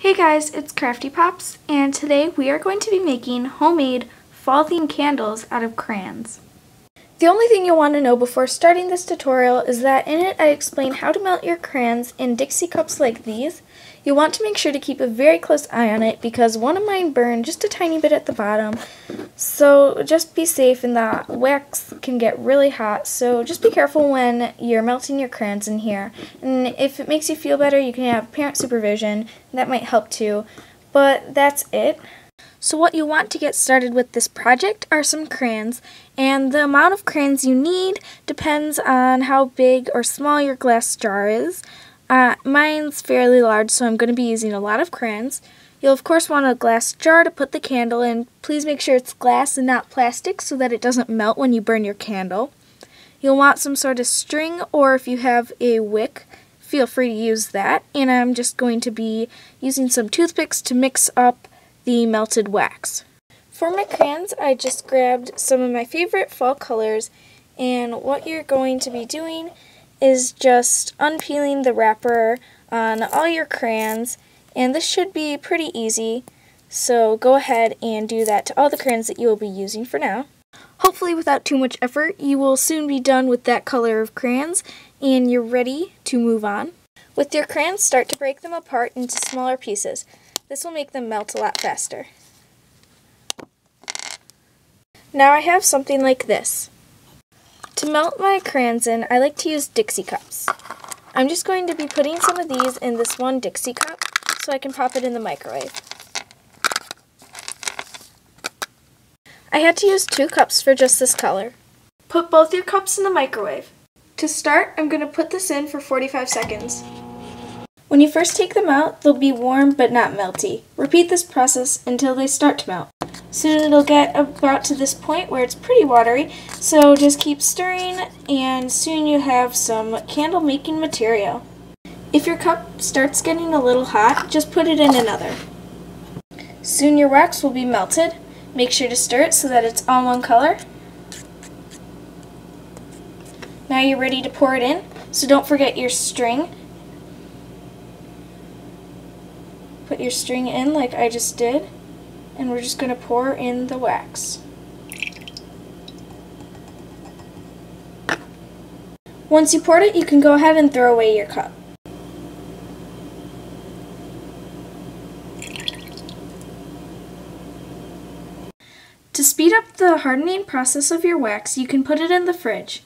Hey guys, it's Crafty Pops, and today we are going to be making homemade fall-themed candles out of crayons. The only thing you'll want to know before starting this tutorial is that in it I explain how to melt your crayons in Dixie cups like these. You'll want to make sure to keep a very close eye on it because one of mine burned just a tiny bit at the bottom. So just be safe, and the wax can get really hot, so just be careful when you're melting your crayons in here. And if it makes you feel better, you can have parent supervision. That might help too. But that's it. So what you want to get started with this project are some crayons, and the amount of crayons you need depends on how big or small your glass jar is. Mine's fairly large, so I'm going to be using a lot of crayons. You'll of course want a glass jar to put the candle in. Please make sure it's glass and not plastic so that it doesn't melt when you burn your candle. You'll want some sort of string, or if you have a wick, feel free to use that. And I'm just going to be using some toothpicks to mix up the melted wax. For my crayons, I just grabbed some of my favorite fall colors, and what you're going to be doing is just unpeeling the wrapper on all your crayons, and this should be pretty easy, so go ahead and do that to all the crayons that you will be using for now. Hopefully without too much effort, you will soon be done with that color of crayons and you're ready to move on. With your crayons, start to break them apart into smaller pieces. This will make them melt a lot faster. Now I have something like this. To melt my crayons in, I like to use Dixie cups. I'm just going to be putting some of these in this one Dixie cup so I can pop it in the microwave. I had to use 2 cups for just this color. Put both your cups in the microwave. To start, I'm going to put this in for 45 seconds. When you first take them out, they'll be warm but not melty. Repeat this process until they start to melt. Soon it'll get about to this point where it's pretty watery, so just keep stirring and soon you have some candle making material. If your cup starts getting a little hot, just put it in another. Soon your wax will be melted. Make sure to stir it so that it's all one color. Now you're ready to pour it in, so don't forget your string. Put your string in like I just did, and we're just going to pour in the wax. Once you poured it, you can go ahead and throw away your cup. To speed up the hardening process of your wax, you can put it in the fridge.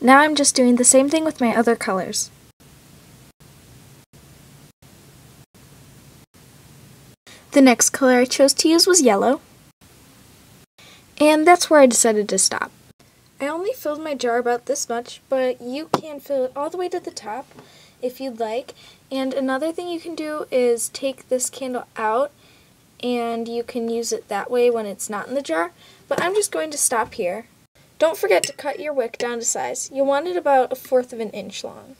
Now I'm just doing the same thing with my other colors. The next color I chose to use was yellow, and that's where I decided to stop. I only filled my jar about this much, but you can fill it all the way to the top if you'd like. And another thing you can do is take this candle out and you can use it that way when it's not in the jar, but I'm just going to stop here. Don't forget to cut your wick down to size. You'll want it about 1/4 of an inch long.